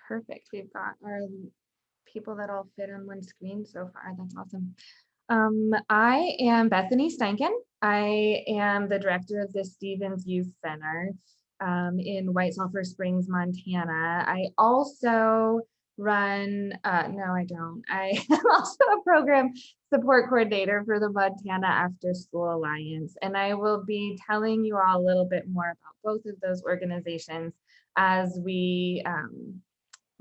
Perfect. We've got our people that all fit on one screen so far. That's awesome. I am Bethany Steinken. I am the director of the Stevens Youth Center in White Sulphur Springs, Montana. I also run, no, I don't. I am also a program support coordinator for the Montana Afterschool Alliance. And I will be telling you all a little bit more about both of those organizations as we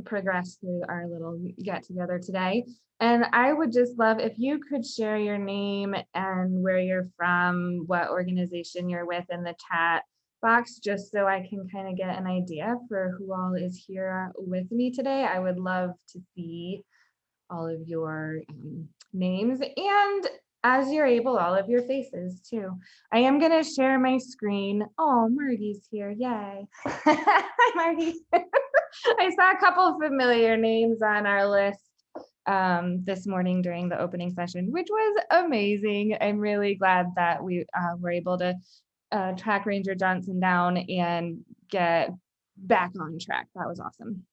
progress through our little get together today. And I would just love if you could share your name and where you're from, what organization you're with in the chat box, just so I can kind of get an idea for who all is here with me today. I would love to see all of your names, and as you're able, all of your faces too. I am going to share my screen. Oh, Margie's here. Yay. Hi, Margie. I saw a couple of familiar names on our list this morning during the opening session, which was amazing. I'm really glad that we were able to track Ranger Johnson down and get back on track. That was awesome.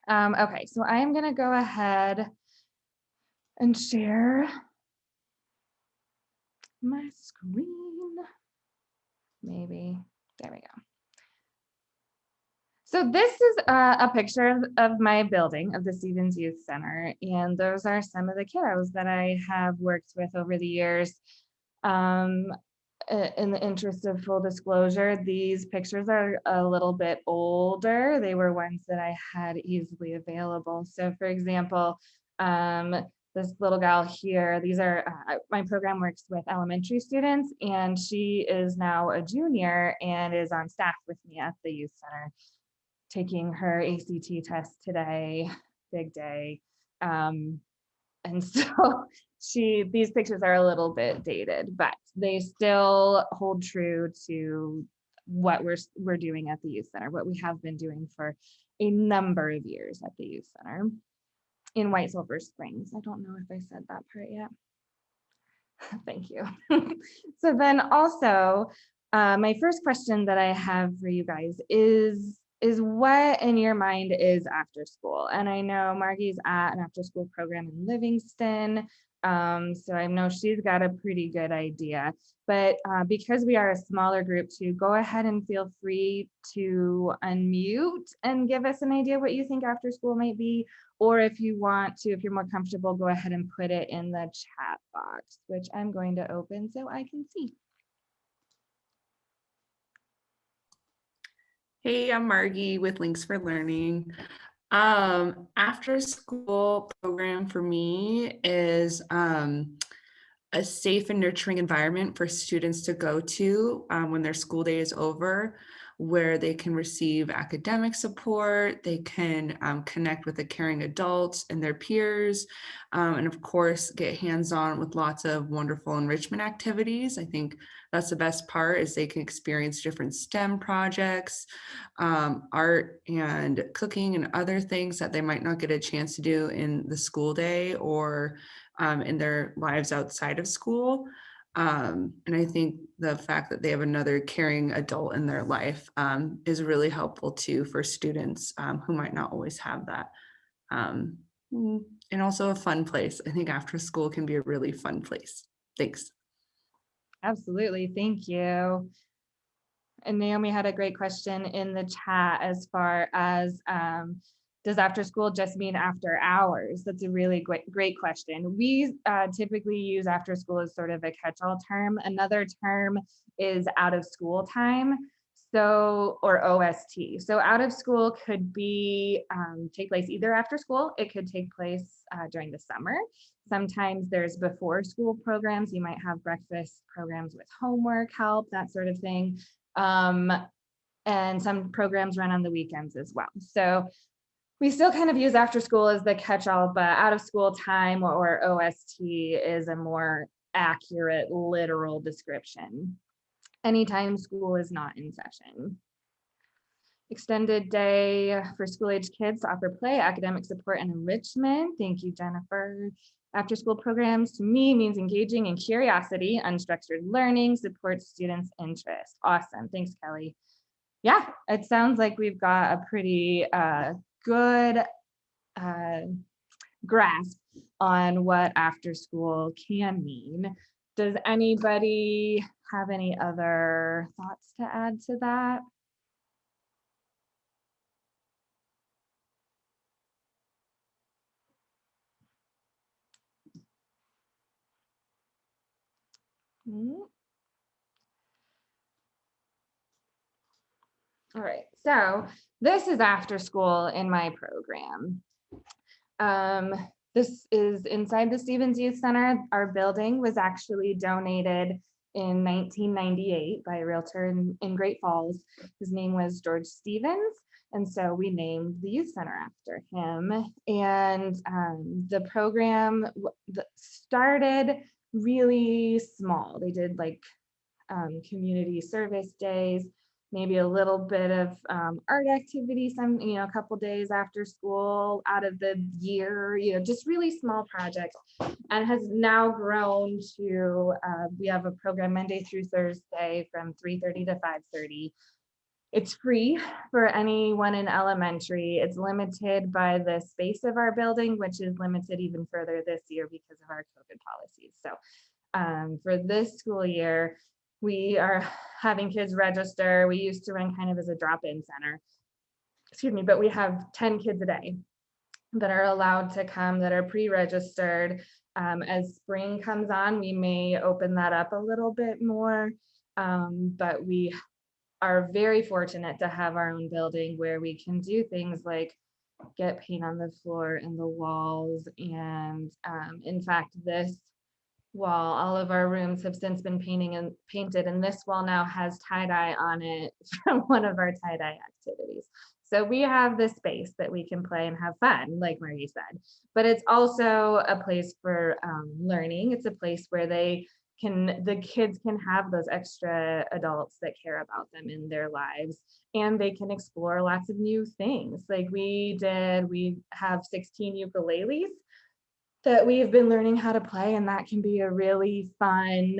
Okay, so I am going to go ahead and share my screen. Maybe, there we go. So this is a picture of my building, of the Stevens Youth Center, and those are some of the kiddos that I have worked with over the years. In the interest of full disclosure, these pictures are a little bit older. They were ones that I had easily available. So for example, this little gal here, these are, my program works with elementary students, and she is now a junior and is on staff with me at the youth center, taking her ACT test today, big day. And so these pictures are a little bit dated, but they still hold true to what we're doing at the youth center, what we have been doing for a number of years at the youth center in White Sulphur Springs. I don't know if I said that part yet. Thank you. So then also, my first question that I have for you guys is what in your mind is after school? And I know Margie's at an after school program in Livingston. So I know she's got a pretty good idea, but because we are a smaller group too, go ahead and feel free to unmute and give us an idea what you think after school might be. Or if you want to, if you're more comfortable, go ahead and put it in the chat box, which I'm going to open so I can see. Hey, I'm Margie with Links for Learning. After school program for me is a safe and nurturing environment for students to go to when their school day is over, where they can receive academic support, they can connect with the caring adults and their peers, and of course, get hands-on with lots of wonderful enrichment activities. I think that's the best part, is they can experience different STEM projects, art and cooking and other things that they might not get a chance to do in the school day or in their lives outside of school. And I think the fact that they have another caring adult in their life is really helpful too for students who might not always have that. And also a fun place. I think after school can be a really fun place. Thanks. Absolutely, thank you. And Naomi had a great question in the chat as far as, does after school just mean after hours? That's a really great question. We typically use after school as sort of a catch-all term. Another term is out of school time, or OST. So out of school could be take place either after school, it could take place during the summer. Sometimes there's before school programs. You might have breakfast programs with homework help, that sort of thing. And some programs run on the weekends as well. So we still kind of use after school as the catch-all, but out of school time or OST is a more accurate, literal description. Anytime school is not in session. Extended day for school-age kids to offer play, academic support, and enrichment. Thank you, Jennifer. After school programs to me means engaging in curiosity, unstructured learning, supports students' interest. Awesome, thanks, Kelly. Yeah, it sounds like we've got a pretty good grasp on what after school can mean. Does anybody have any other thoughts to add to that? Mm. All right, so this is after school in my program. This is inside the Stevens Youth Center. Our building was actually donated in 1998 by a realtor in Great Falls. His name was George Stevens. And so we named the youth center after him. And the program started really small. They did like community service days, maybe a little bit of art activity, a couple days after school out of the year, just really small projects, and has now grown to, we have a program Monday through Thursday from 3:30 to 5:30. It's free for anyone in elementary. It's limited by the space of our building, which is limited even further this year because of our COVID policies. So for this school year, we are having kids register. We used to run kind of as a drop-in center, excuse me, but we have 10 kids a day that are allowed to come that are pre-registered. As spring comes on, we may open that up a little bit more, but we are very fortunate to have our own building where we can do things like get paint on the floor and the walls. And in fact, this wall, all of our rooms have since been painted, and this wall now has tie-dye on it from one of our tie-dye activities. So we have this space that we can play and have fun, like Marie said, but it's also a place for learning. It's a place where the kids can have those extra adults that care about them in their lives, and they can explore lots of new things. Like we have 16 ukuleles that we've been learning how to play, and that can be a really fun,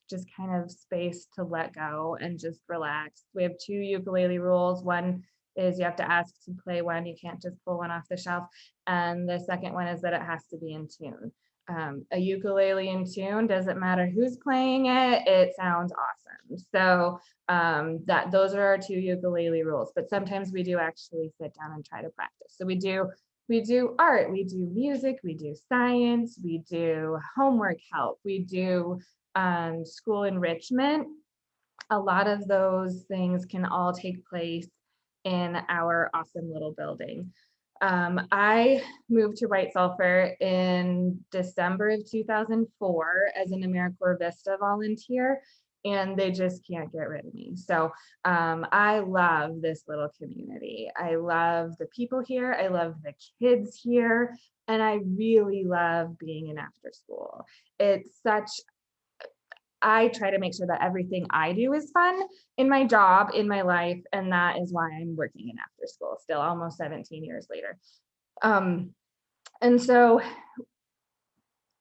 just kind of space to let go and just relax. We have 2 ukulele rules. One is you have to ask to play one, you can't just pull one off the shelf. And the second one is that it has to be in tune. A ukulele in tune, doesn't matter who's playing it, it sounds awesome. So those are our 2 ukulele rules, but sometimes we do actually sit down and try to practice. So we do art, we do music, we do science, we do homework help, we do school enrichment. A lot of those things can all take place in our awesome little building. I moved to White Sulphur in December of 2004 as an AmeriCorps Vista volunteer, and they just can't get rid of me. So I love this little community. I love the people here. I love the kids here. And I really love being in after school. I try to make sure that everything I do is fun in my job, in my life, and that is why I'm working in after school still, almost 17 years later. And so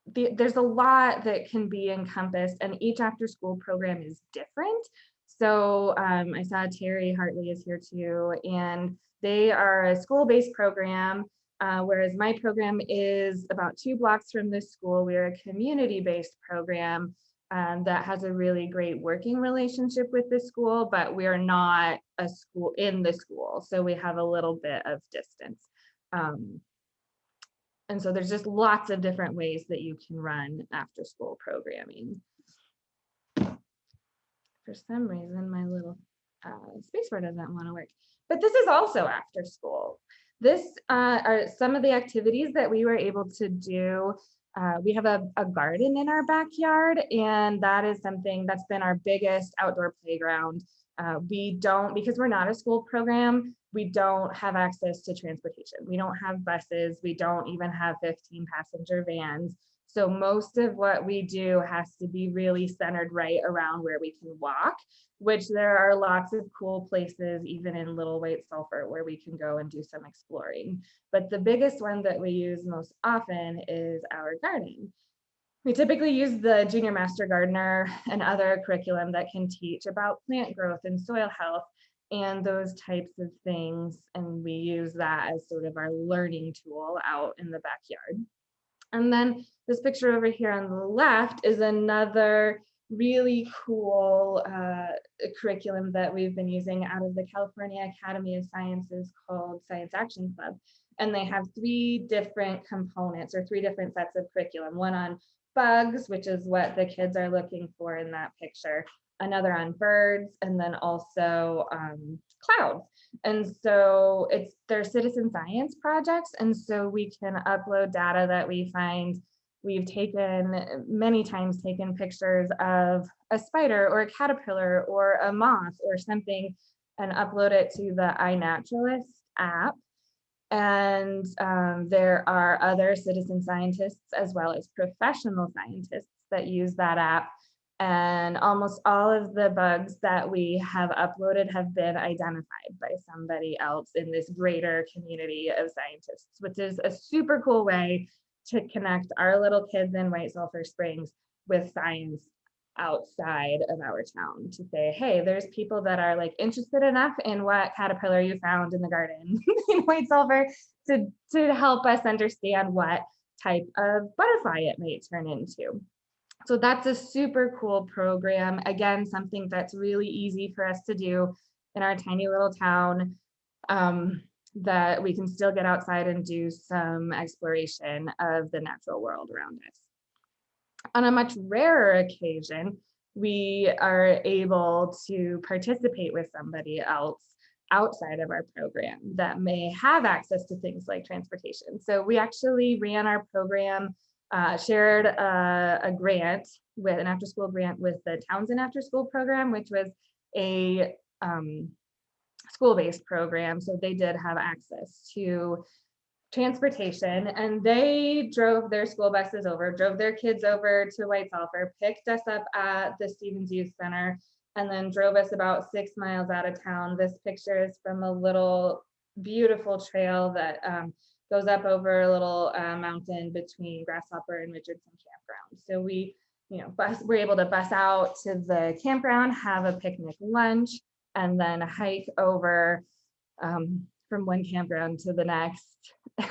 there's a lot that can be encompassed, and each after school program is different. So I saw Terry Hartley is here too, and they are a school-based program, whereas my program is about 2 blocks from this school. We're a community-based program that has a really great working relationship with the school, but we are not a school in the school, so we have a little bit of distance. And so there's just lots of different ways that you can run after school programming. For some reason, my little spacebar doesn't want to work, but this is also after school. This are some of the activities that we were able to do. We have a garden in our backyard, and that is something that's been our biggest outdoor playground. Because we're not a school program, we don't have access to transportation. We don't have buses. We don't even have 15 passenger vans. So most of what we do has to be really centered right around where we can walk, which there are lots of cool places, even in Little White Sulphur, where we can go and do some exploring. But the biggest one that we use most often is our garden. We typically use the Junior Master Gardener and other curriculum that can teach about plant growth and soil health. and those types of things. And we use that as sort of our learning tool out in the backyard. And then this picture over here on the left is another really cool curriculum that we've been using out of the California Academy of Sciences called Science Action Club. And they have 3 different components or 3 different sets of curriculum. One on bugs, which is what the kids are looking for in that picture, another on birds, and then also clouds. And so they're citizen science projects. And so we can upload data that we find. We've many times taken pictures of a spider or a caterpillar or a moth or something and upload it to the iNaturalist app. And there are other citizen scientists as well as professional scientists that use that app. And almost all of the bugs that we have uploaded have been identified by somebody else in this greater community of scientists, which is a super cool way to connect our little kids in White Sulphur Springs with science outside of our town, to say, hey, there's people that are like interested enough in what caterpillar you found in the garden in White Sulphur to help us understand what type of butterfly it may turn into. So that's a super cool program. Again, something that's really easy for us to do in our tiny little town, that we can still get outside and do some exploration of the natural world around us. On a much rarer occasion, we are able to participate with somebody else outside of our program that may have access to things like transportation. So we actually ran our program, shared a grant with an after-school grant with the Townsend After-School program, which was a school-based program. So they did have access to transportation, and they drove their school buses over, drove their kids over to White Sulphur, picked us up at the Stevens Youth Center, and then drove us about 6 miles out of town. This picture is from a little beautiful trail that goes up over a little mountain between Grasshopper and Richardson Campground. So we, we're able to bus out to the campground, have a picnic lunch, and then hike over from one campground to the next,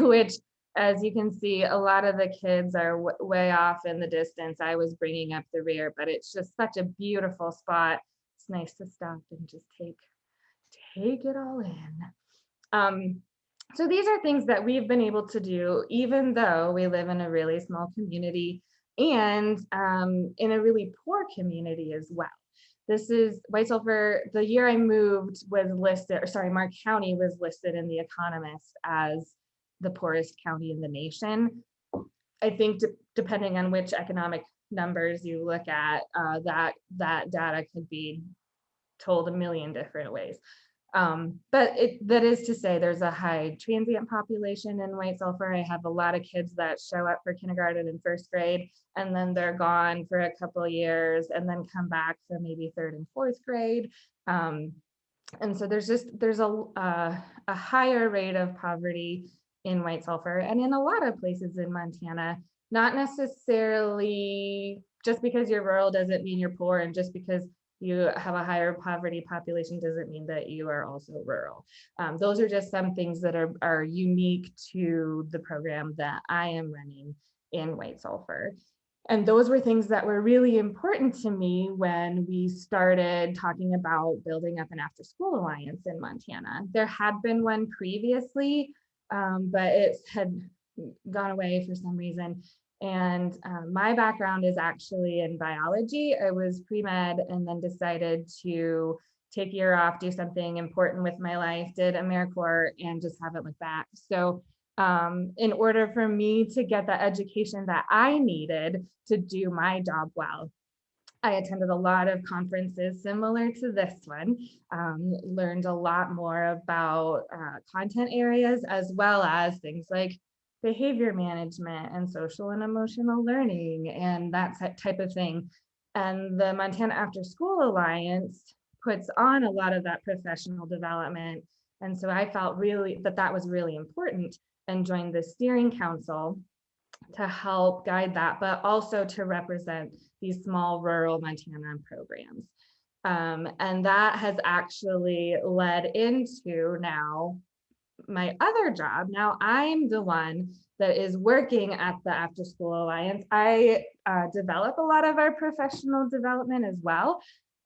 which, as you can see, a lot of the kids are way off in the distance. I was bringing up the rear, but it's just such a beautiful spot. It's nice to stop and just take it all in. So these are things that we've been able to do, even though we live in a really small community and in a really poor community as well. This is White Sulphur. The year I moved was listed, or sorry, Mark County was listed in The Economist as the poorest county in the nation. I think depending on which economic numbers you look at, that data could be told a million different ways. But that is to say there's a high transient population in White Sulphur. I have a lot of kids that show up for kindergarten and first grade, and then they're gone for a couple of years and then come back for maybe third and fourth grade. And so there's a higher rate of poverty in White Sulphur and in a lot of places in Montana. Not necessarily just because you're rural doesn't mean you're poor, and just because you have a higher poverty population doesn't mean that you are also rural. Those are just some things that are unique to the program that I am running in White Sulphur. And those were things that were really important to me when we started talking about building up an after-school alliance in Montana. There had been one previously, but it had gone away for some reason. And my background is actually in biology. I was pre-med and then decided to take a year off, do something important with my life, did AmeriCorps, and just haven't looked back. So in order for me to get the education that I needed to do my job well, I attended a lot of conferences similar to this one, learned a lot more about content areas, as well as things like behavior management and social and emotional learning and that type of thing. And the Montana After School Alliance puts on a lot of that professional development. And so I felt really that was really important, and joined the steering council to help guide that, but also to represent these small rural Montana programs. And that has actually led into now my other job. Now I'm the one that is working at the After School Alliance. I develop a lot of our professional development as well.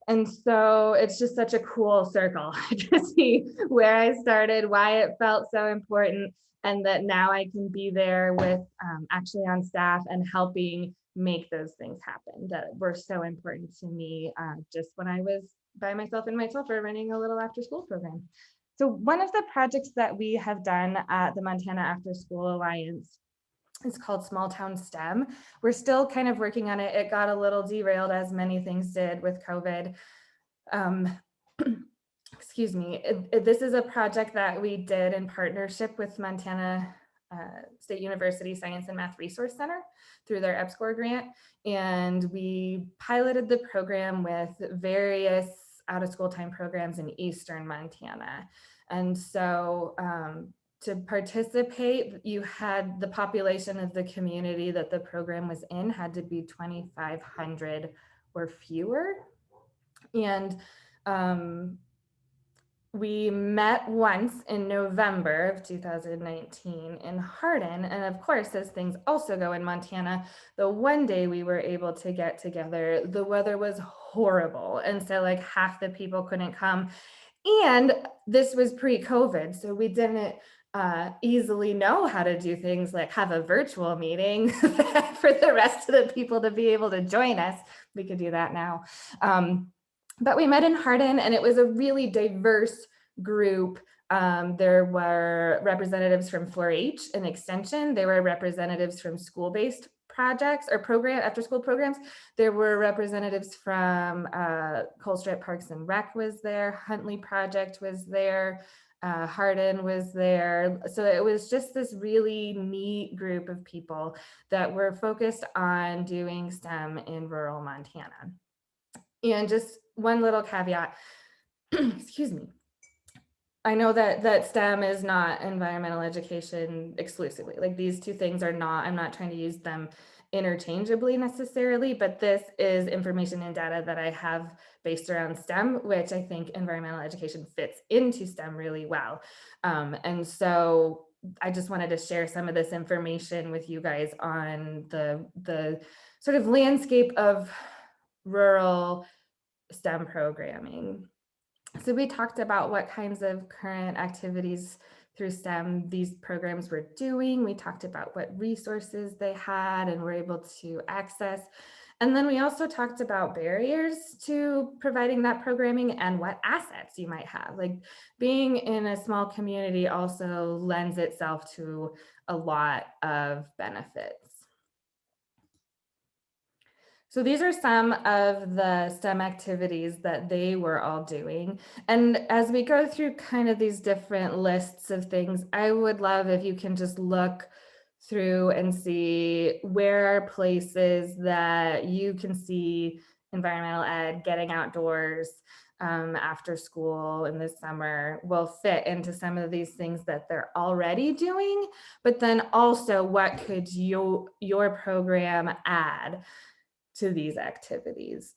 And so it's just such a cool circle to see where I started, why it felt so important, and that now I can be there with actually on staff and helping make those things happen that were so important to me just when I was by myself in White Sulphur running a little after school program. So one of the projects that we have done at the Montana After School Alliance is called Small Town STEM. We're still kind of working on it. It got a little derailed, as many things did with COVID. Excuse me. This is a project that we did in partnership with Montana State University Science and Math Resource Center through their EPSCoR grant. And we piloted the program with various out of school time programs in Eastern Montana. And so to participate, you had the population of the community that the program was in had to be 2,500 or fewer. And we met once in November of 2019 in Hardin. And of course, as things also go in Montana, the one day we were able to get together, the weather was horrible. And so like half the people couldn't come. And this was pre-COVID, so we didn't easily know how to do things like have a virtual meeting for the rest of the people to be able to join us. We could do that now. But we met in Hardin, and it was a really diverse group. There were representatives from 4-H and Extension. There were representatives from school-based projects or after school programs. There were representatives from Colstrip Parks and Rec was there. Huntley Project was there. Hardin was there. So it was just this really neat group of people that were focused on doing STEM in rural Montana. And just one little caveat, excuse me. I know that STEM is not environmental education exclusively. Like these two things are not, I'm not trying to use them interchangeably necessarily, but this is information and data that I have based around STEM, which I think environmental education fits into STEM really well. And so I just wanted to share some of this information with you guys on the sort of landscape of rural STEM programming. So we talked about what kinds of current activities through STEM these programs were doing. We talked about what resources they had and were able to access. And then we also talked about barriers to providing that programming and what assets you might have. Like being in a small community also lends itself to a lot of benefits. So these are some of the STEM activities that they were all doing. And as we go through kind of these different lists of things, I would love if you can just look through and see where are places that you can see environmental ed, getting outdoors, after school in the summer will fit into some of these things that they're already doing, but then also what could your program add to these activities,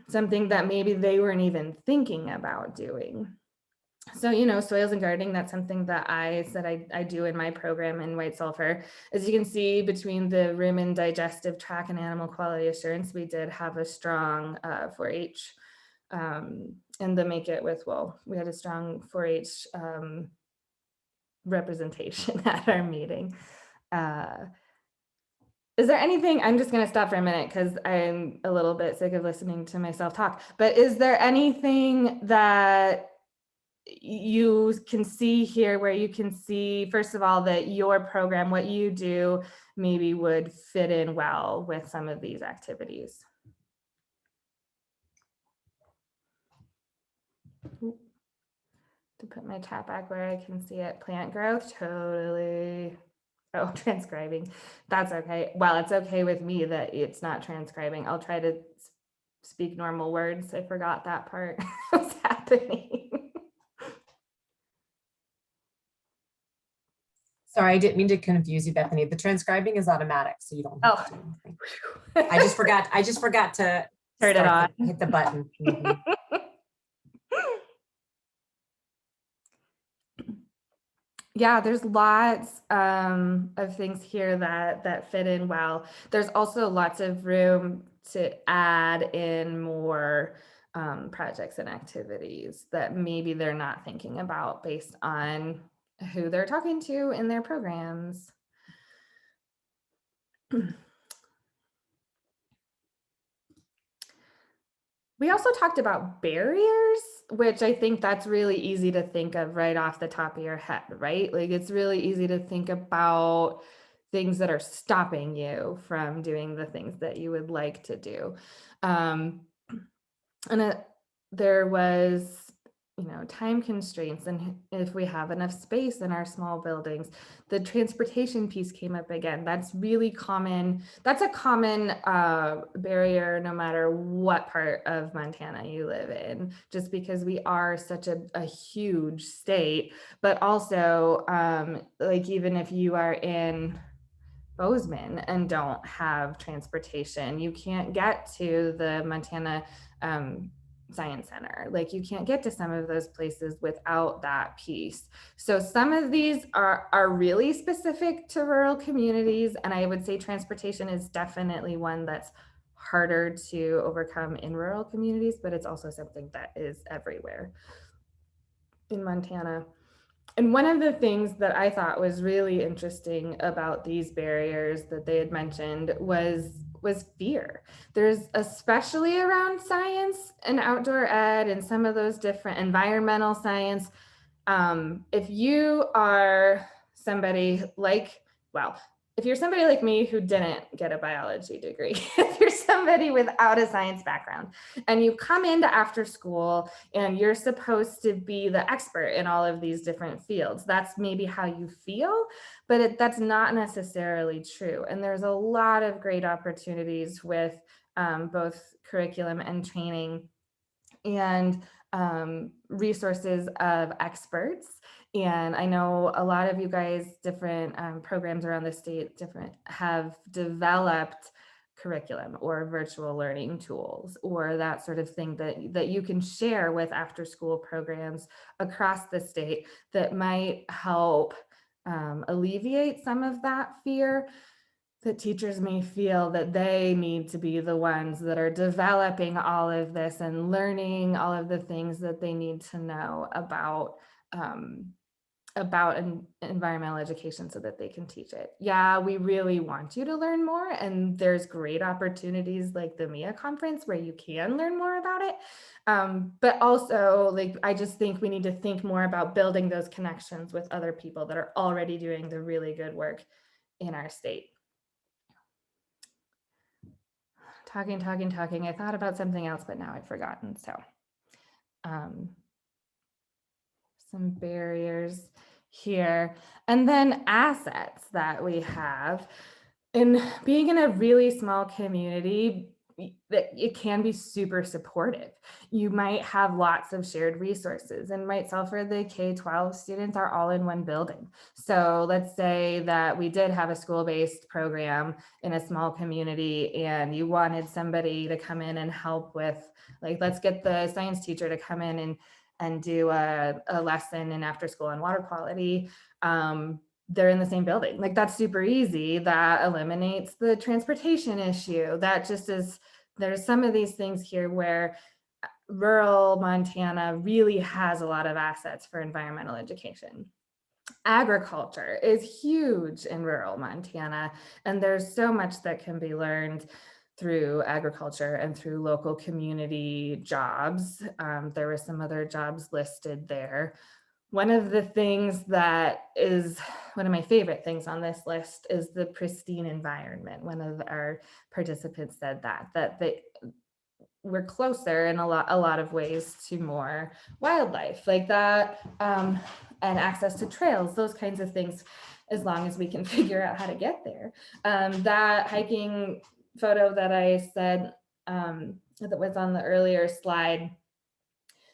something that maybe they weren't even thinking about doing. So, you know, soils and gardening, that's something that I said I do in my program in White Sulphur. As you can see, between the rumen digestive tract and animal quality assurance, we did have a strong 4-H and the Make It With Wool. We had a strong 4-H representation at our meeting. Is there anything, I'm just going to stop for a minute because I'm a little bit sick of listening to myself talk, but is there anything that you can see here where you can see, first of all, that your program, what you do, maybe would fit in well with some of these activities? To put my chat back where I can see it, plant growth, totally. Oh, transcribing. That's okay. Well, it's okay with me that it's not transcribing. I'll try to speak normal words. I forgot that part. What's happening? Sorry, I didn't mean to confuse you, Bethany. The transcribing is automatic, so you don't have to do anything. I just forgot to turn it on. Hit the button. Yeah, there's lots of things here that fit in well. There's also lots of room to add in more projects and activities that maybe they're not thinking about based on who they're talking to in their programs. We also talked about barriers, which I think that's really easy to think of right off the top of your head, right? Like it's really easy to think about things that are stopping you from doing the things that you would like to do. Um, and there was, time constraints, and if we have enough space in our small buildings. The transportation piece came up again. That's really common. That's a common barrier no matter what part of Montana you live in, just because we are such a huge state. But also, like even if you are in Bozeman and don't have transportation, you can't get to the Montana Science Center. Like you can't get to some of those places without that piece. So some of these are really specific to rural communities, and I would say transportation is definitely one that's harder to overcome in rural communities, but it's also something that is everywhere in Montana. And one of the things that I thought was really interesting about these barriers that they had mentioned was fear. There's, especially around science and outdoor ed and some of those different environmental science. If you are somebody like, well, if you're somebody like me who didn't get a biology degree, if you're somebody without a science background and you come into after school and you're supposed to be the expert in all of these different fields, that's maybe how you feel, but that's not necessarily true. And there's a lot of great opportunities with both curriculum and training and resources of experts. And I know a lot of you guys, different programs around the state, have developed curriculum or virtual learning tools or that sort of thing that you can share with after school programs across the state that might help alleviate some of that fear that teachers may feel that they need to be the ones that are developing all of this and learning all of the things that they need to know about environmental education so that they can teach it. Yeah, we really want you to learn more, and there's great opportunities like the MEEA conference where you can learn more about it. But also, like, I just think we need to think more about building those connections with other people that are already doing the really good work in our state. Talking. I thought about something else, but now I've forgotten. So some barriers here. And then assets that we have. In being in a really small community, it can be super supportive. You might have lots of shared resources. In White Sulphur, the K-12 students are all in one building. So let's say that we did have a school-based program in a small community and you wanted somebody to come in and help with, like, let's get the science teacher to come in and do a lesson in after school on water quality. They're in the same building. Like, that's super easy. That eliminates the transportation issue. That just is, there's some of these things here where rural Montana really has a lot of assets for environmental education. Agriculture is huge in rural Montana, and there's so much that can be learned through agriculture and through local community jobs. There were some other jobs listed there. One of the things that is one of my favorite things on this list is the pristine environment. One of our participants said that we're closer in a lot of ways to more wildlife like that, and access to trails, those kinds of things, as long as we can figure out how to get there. That hiking photo that I said that was on the earlier slide,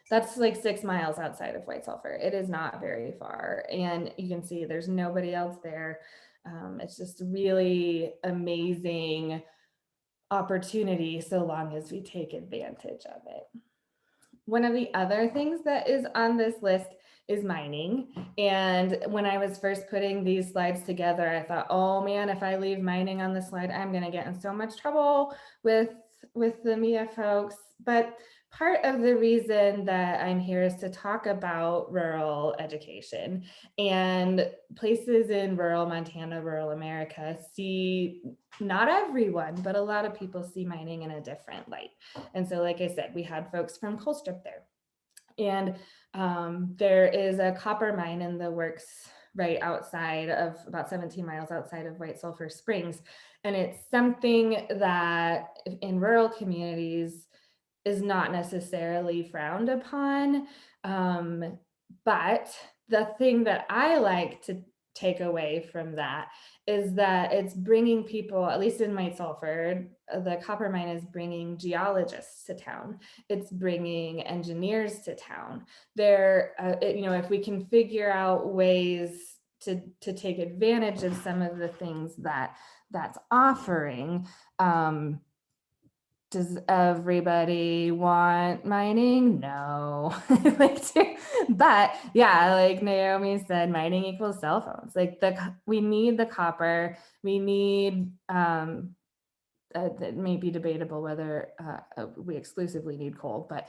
that's like 6 miles outside of White Sulphur. It is not very far. And you can see there's nobody else there. It's just really amazing opportunity so long as we take advantage of it. One of the other things that is on this list is mining. And when I was first putting these slides together, I thought, oh man, if I leave mining on the slide, I'm going to get in so much trouble with the MEEA folks. But part of the reason that I'm here is to talk about rural education, and places in rural Montana, rural America see, not everyone, but a lot of people see mining in a different light. And so, like I said, we had folks from Colstrip there. And there is a copper mine in the works right outside of, about 17 miles outside of White Sulphur Springs. And it's something that in rural communities is not necessarily frowned upon. But the thing that I like to take away from that is that it's bringing people, at least in White Sulphur, the copper mine is bringing geologists to town. It's bringing engineers to town. There, if we can figure out ways to take advantage of some of the things that's offering. Does everybody want mining? No. But yeah, like Naomi said, mining equals cell phones. Like we need the copper. We need, that may be debatable whether we exclusively need coal, but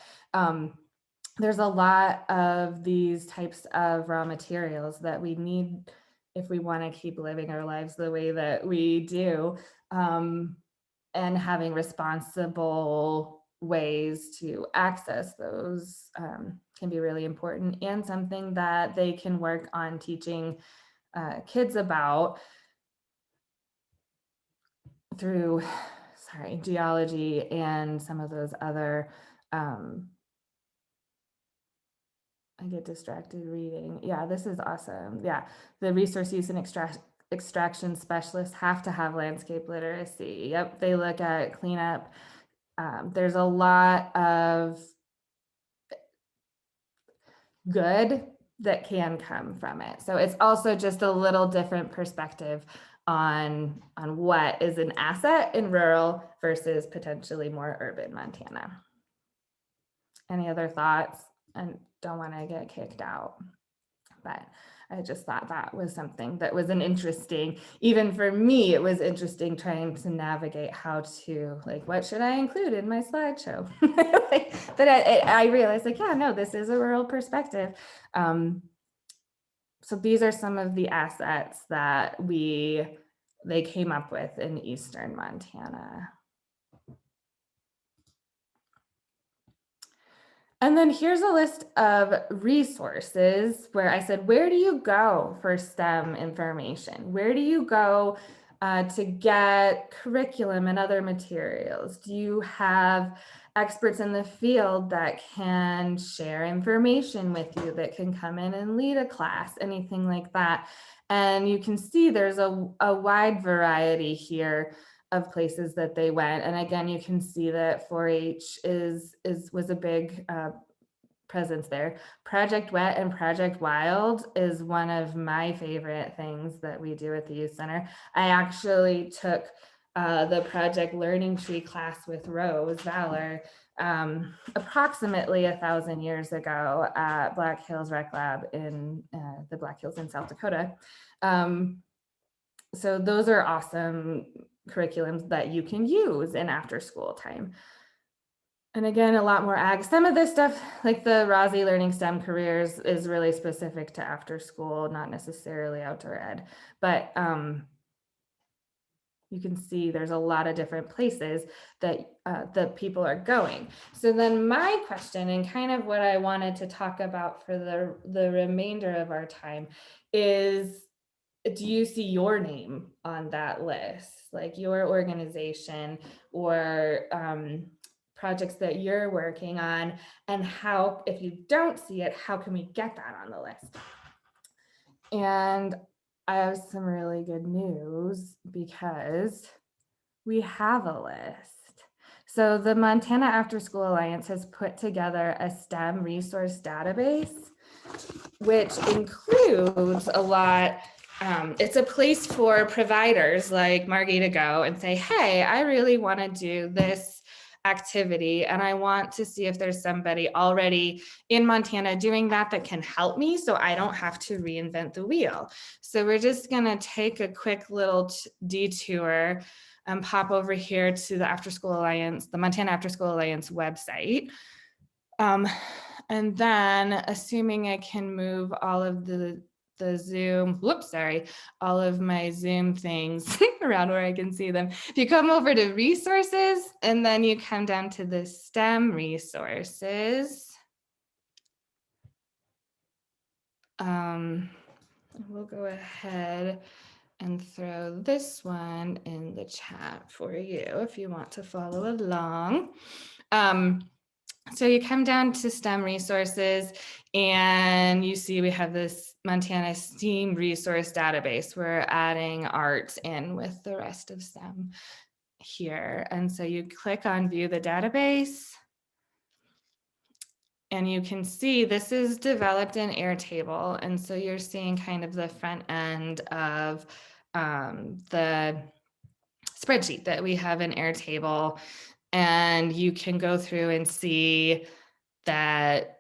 there's a lot of these types of raw materials that we need if we want to keep living our lives the way that we do. And having responsible ways to access those can be really important, and something that they can work on teaching kids about through, geology and some of those other, I get distracted reading. Yeah, this is awesome. Yeah, the resource use and extraction specialists have to have landscape literacy. Yep, they look at cleanup. There's a lot of good that can come from it. So it's also just a little different perspective on what is an asset in rural versus potentially more urban Montana. Any other thoughts? And don't want to get kicked out, but I just thought that was something that was an interesting, even for me, it was interesting trying to navigate how to, like, what should I include in my slideshow? But I realized, like, yeah, no, this is a rural perspective. So these are some of the assets that they came up with in Eastern Montana. And then here's a list of resources where I said, where do you go for STEM information? Where do you go to get curriculum and other materials? Do you have experts in the field that can share information with you, that can come in and lead a class, anything like that? And you can see there's a wide variety here of places that they went. And again, you can see that 4-H was a big presence there. Project Wet and Project Wild is one of my favorite things that we do at the Youth Center. I actually took the Project Learning Tree class with Rose Valor approximately 1,000 years ago at Black Hills Rec Lab in the Black Hills in South Dakota. So those are awesome curriculums that you can use in after school time. And again, a lot more ag. Some of this stuff, like the Rossi Learning STEM Careers, is really specific to after school, not necessarily outdoor ed. But you can see there's a lot of different places that people are going. So then my question, and kind of what I wanted to talk about for the remainder of our time, is, do you see your name on that list, like your organization or projects that you're working on? And how, if you don't see it, how can we get that on the list? And I have some really good news, because we have a list. So the Montana After School Alliance has put together a STEM resource database, which includes a lot. It's a place for providers like Margie to go and say, hey, I really want to do this activity, and I want to see if there's somebody already in Montana doing that can help me so I don't have to reinvent the wheel. So we're just gonna take a quick little detour and pop over here to the Afterschool Alliance, the Montana Afterschool Alliance website. And then assuming I can move all of the Zoom, all of my Zoom things around where I can see them. If you come over to resources and then you come down to the STEM resources, we'll go ahead and throw this one in the chat for you if you want to follow along. So you come down to STEM resources and you see we have this Montana STEAM resource database. We're adding art in with the rest of STEM here. And so you click on view the database and you can see this is developed in Airtable. And so you're seeing kind of the front end of the spreadsheet that we have in Airtable. And you can go through and see that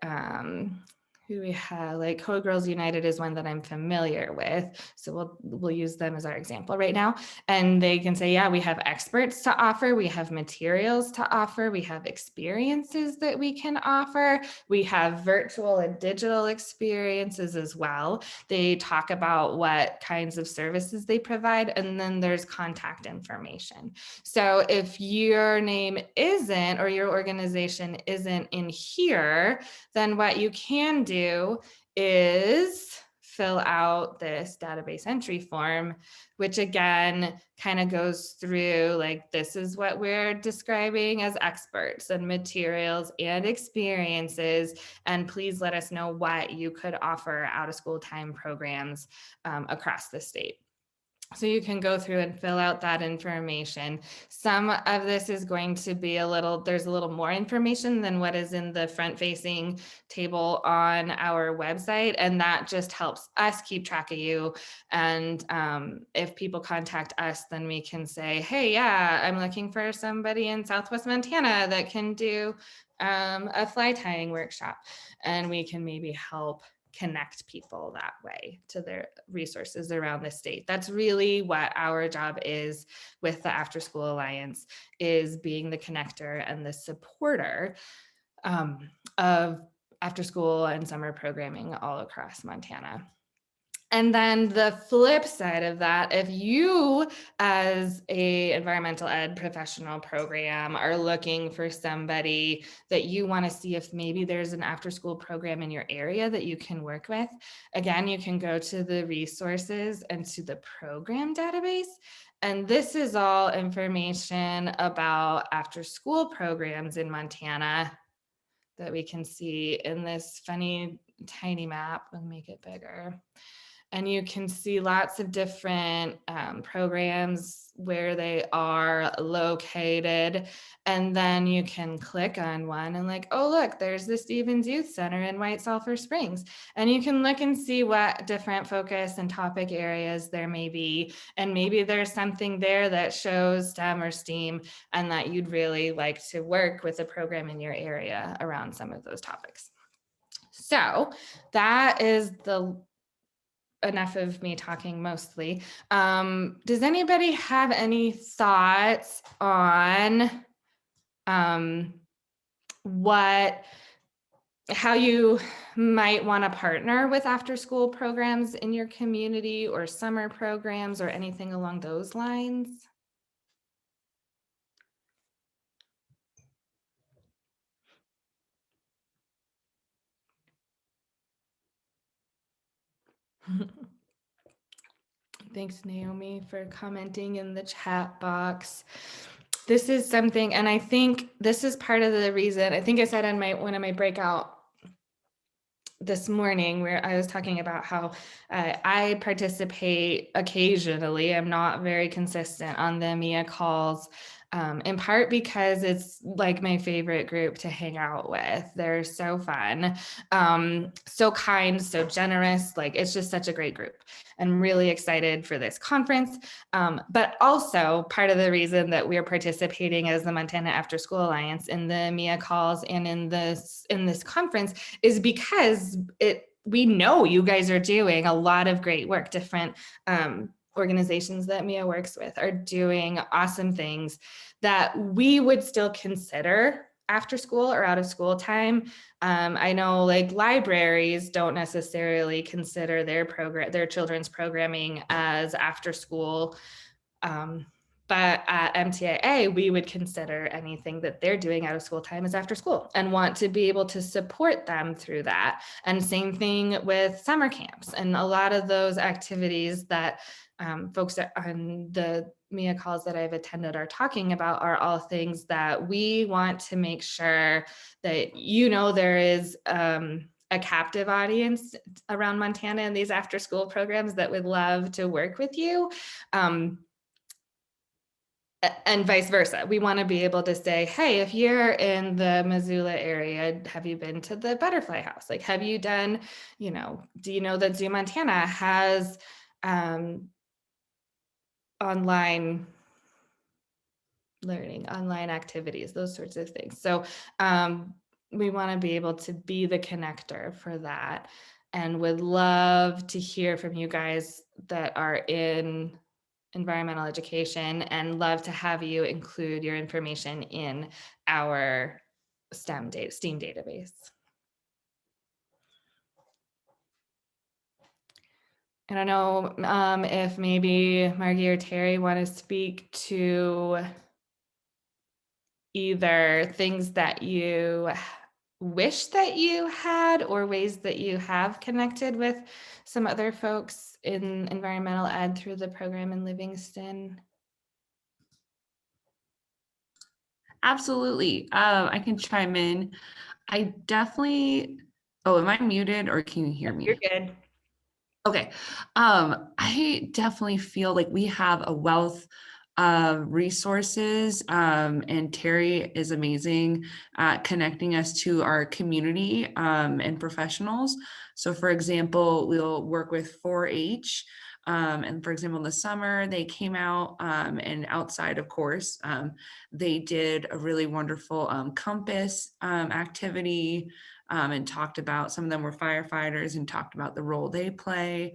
who we have, like Code Girls United is one that I'm familiar with. So we'll use them as our example right now. And they can say, yeah, we have experts to offer. We have materials to offer. We have experiences that we can offer. We have virtual and digital experiences as well. They talk about what kinds of services they provide. And then there's contact information. So if your name isn't, or your organization isn't in here, then what you can do is fill out this database entry form, which again kind of goes through like, this is what we're describing as experts and materials and experiences, and please let us know what you could offer out of school time programs across the state. So you can go through and fill out that information. Some of this is going to be there's a little more information than what is in the front facing table on our website. And that just helps us keep track of you. And if people contact us, then we can say, hey, yeah, I'm looking for somebody in Southwest Montana that can do a fly tying workshop. And we can maybe help connect people that way to their resources around the state. That's really what our job is with the After School Alliance, is being the connector and the supporter of after school and summer programming all across Montana. And then the flip side of that, if you as a environmental ed professional program are looking for somebody that you want to see if maybe there's an after school program in your area that you can work with, again, you can go to the resources and to the program database. And this is all information about after school programs in Montana that we can see in this funny tiny map. We'll make it bigger. And you can see lots of different programs where they are located. And then you can click on one and like, oh, look, there's the Stevens Youth Center in White Sulphur Springs. And you can look and see what different focus and topic areas there may be. And maybe there's something there that shows STEM or STEAM and that you'd really like to work with a program in your area around some of those topics. So that is enough of me talking mostly. Does anybody have any thoughts on how you might want to partner with after school programs in your community or summer programs or anything along those lines? Thanks, Naomi, for commenting in the chat box. This is something, and I think this is part of the reason, I think I said in one of my breakout this morning where I was talking about how I participate occasionally. I'm not very consistent on the MEEA calls in part because it's like my favorite group to hang out with. They're so fun, so kind, so generous. Like, it's just such a great group. I'm really excited for this conference. But also part of the reason that we're participating as the Montana After School Alliance in the MEEA calls and in this conference is because we know you guys are doing a lot of great work. Different organizations that MEEA works with are doing awesome things that we would still consider after school or out of school time. I know like libraries don't necessarily consider their children's programming as after school. But at MTAA, we would consider anything that they're doing out of school time as after school and want to be able to support them through that. And same thing with summer camps and a lot of those activities that folks on the MEEA calls that I've attended are talking about are all things that we want to make sure that, there is a captive audience around Montana and these after school programs that would love to work with you. And vice versa. We want to be able to say, hey, if you're in the Missoula area, have you been to the Butterfly House? Like, have you done, do you know that Zoo Montana has online learning, online activities, those sorts of things. So we want to be able to be the connector for that, and would love to hear from you guys that are in environmental education, and love to have you include your information in our STEAM database. I don't know if maybe Margie or Terry want to speak to either things that you wish that you had or ways that you have connected with some other folks in environmental ed through the program in Livingston. Absolutely. I can chime in. I definitely, am I muted or can you hear me? You're good. Okay. I definitely feel like we have a wealth of resources, and Terry is amazing at connecting us to our community and professionals. So for example, we'll work with 4-H. And for example, in the summer, they came out and outside, of course, they did a really wonderful compass activity. And talked about, some of them were firefighters and talked about the role they play.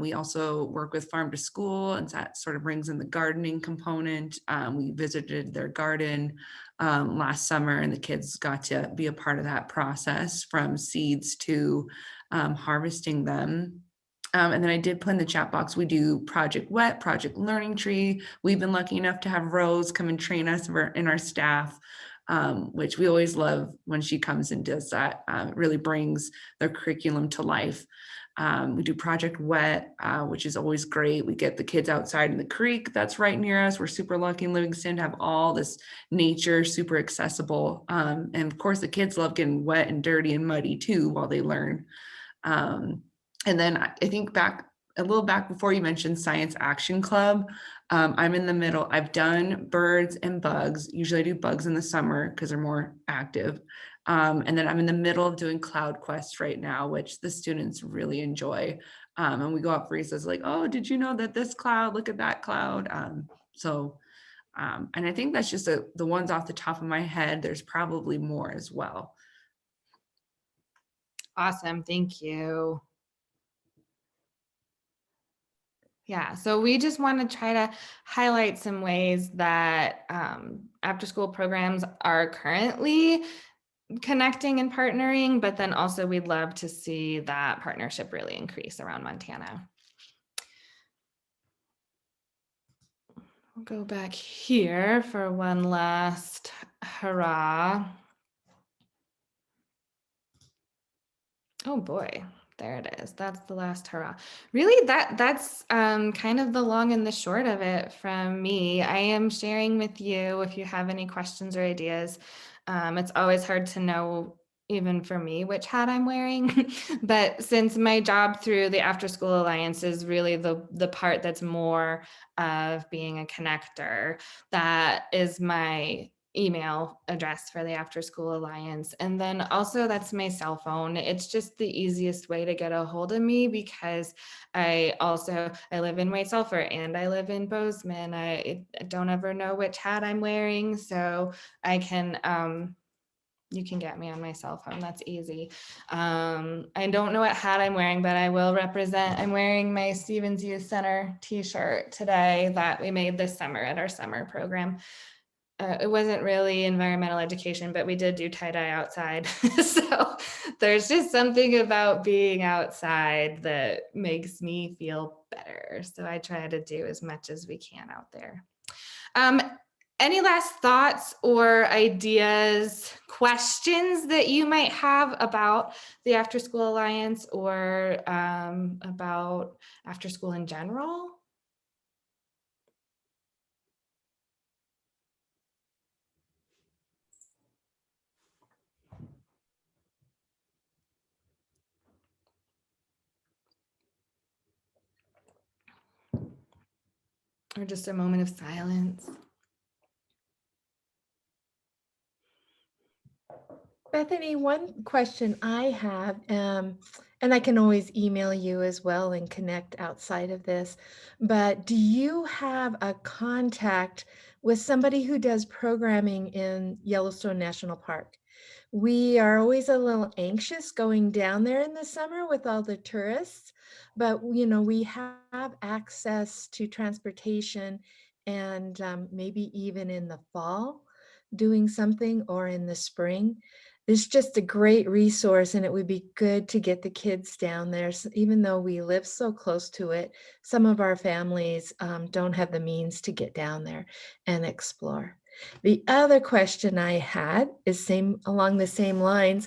We also work with Farm to School, and that sort of brings in the gardening component. We visited their garden last summer, and the kids got to be a part of that process from seeds to harvesting them. And then I did put in the chat box, we do Project Wet, Project Learning Tree. We've been lucky enough to have Rose come and train us in our staff, which we always love when she comes and does that. It really brings their curriculum to life. We do Project Wet, which is always great. We get the kids outside in the creek that's right near us. We're super lucky in Livingston to have all this nature, super accessible. And of course, the kids love getting wet and dirty and muddy too while they learn. And then I think a little back before you mentioned Science Action Club, I'm in the middle. I've done birds and bugs. Usually I do bugs in the summer because they're more active. And then I'm in the middle of doing Cloud Quest right now, which the students really enjoy. And we go out for recess like, oh, did you know that this cloud, look at that cloud. And I think that's just the ones off the top of my head. There's probably more as well. Awesome, thank you. Yeah, so we just want to try to highlight some ways that after school programs are currently connecting and partnering, but then also we'd love to see that partnership really increase around Montana. We'll go back here for one last hurrah. Oh boy. There it is. That's the last hurrah. Really, that's kind of the long and the short of it from me. I am sharing with you if you have any questions or ideas. It's always hard to know even for me which hat I'm wearing. But since my job through the After School Alliance is really the part that's more of being a connector, that is my email address for the After School Alliance. And then also that's my cell phone. It's just the easiest way to get a hold of me because I live in White Sulphur and I live in Bozeman. I don't ever know which hat I'm wearing, so I can you can get me on my cell phone. That's easy. I don't know what hat I'm wearing, but I will represent. I'm wearing my Stevens Youth Center t-shirt today that we made this summer at our summer program. It wasn't really environmental education, but we did do tie-dye outside. So there's just something about being outside that makes me feel better. So I try to do as much as we can out there. Any last thoughts or ideas, questions that you might have about the After School Alliance or about after school in general? Or just a moment of silence? Bethany, one question I have, and I can always email you as well and connect outside of this, but do you have a contact with somebody who does programming in Yellowstone National Park? We are always a little anxious going down there in the summer with all the tourists, but we have access to transportation and maybe even in the fall doing something or in the spring. It's just a great resource and it would be good to get the kids down there. Even though we live so close to it, some of our families don't have the means to get down there and explore. The other question I had is along the same lines.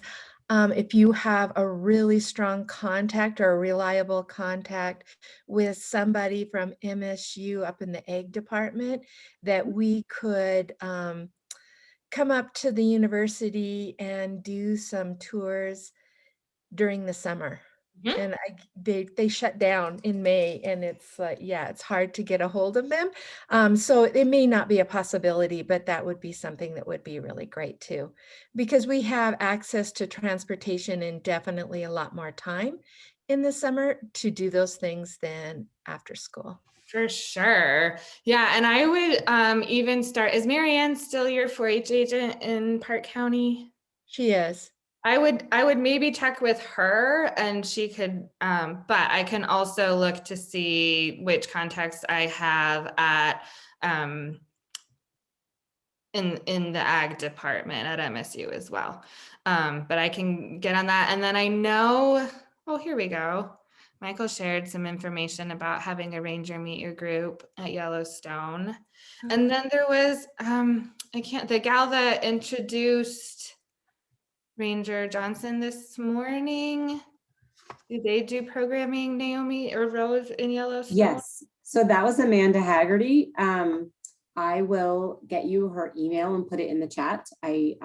If you have a really strong contact or a reliable contact with somebody from MSU up in the ag department that we could come up to the university and do some tours during the summer. Mhm. And they shut down in May, and it's it's hard to get a hold of them. So it may not be a possibility, but that would be something that would be really great too, because we have access to transportation and definitely a lot more time in the summer to do those things than after school. For sure. Yeah. And I would even start, is Marianne still your 4-H agent in Park County? She is. I would maybe check with her and she could, but I can also look to see which contacts I have at in the ag department at MSU as well. But I can get on that. And then I know, oh, here we go. Michael shared some information about having a ranger meet your group at Yellowstone. And then there was, the gal that introduced Ranger Johnson this morning. Do they do programming, Naomi or Rose in Yellowstone? Yes, so that was Amanda Haggerty. I will get you her email and put it in the chat. I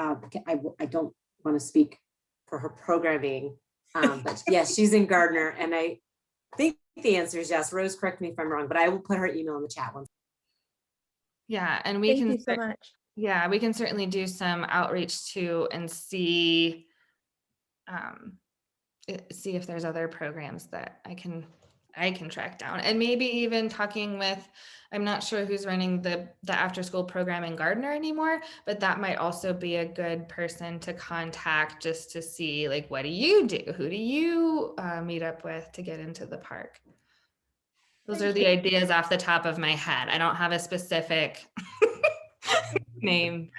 don't want to speak for her programming, but yes, she's in Gardner, and I think the answer is yes. Rose, correct me if I'm wrong, but I will put her email in the chat once. Yeah, and we Thank can you so much. Yeah, we can certainly do some outreach too and see if there's other programs that I can track down, and maybe even talking with, I'm not sure who's running the after school program in Gardner anymore, but that might also be a good person to contact just to see, like, what do you do? Who do you meet up with to get into the park? Those are the ideas off the top of my head. I don't have a specific name.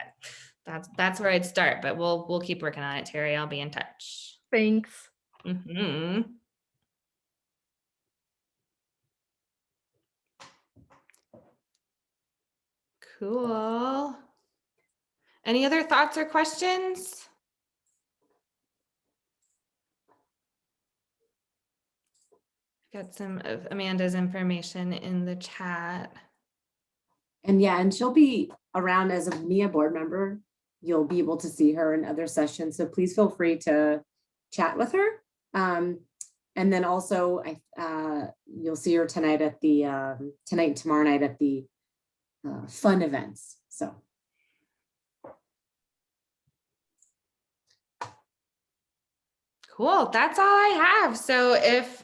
That's where I'd start, but we'll keep working on it, Terry. I'll be in touch. Thanks. Mm-hmm. Cool. Any other thoughts or questions? Got some of Amanda's information in the chat. And yeah, and she'll be around as a MEEA board member you'll be able to see her in other sessions. So please feel free to chat with her. And then also, you'll see her tonight at the tonight and tomorrow night at the fun events. So. Cool. That's all I have. So if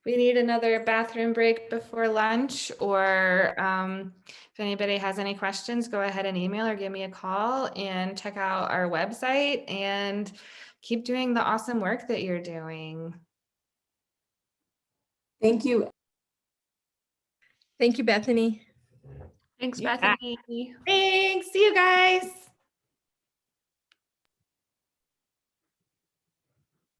we need another bathroom break before lunch, or if anybody has any questions, go ahead and email or give me a call, and check out our website and keep doing the awesome work that you're doing. Thank you. Thank you, Bethany. Thanks, You bet. Bethany. Thanks. See you guys.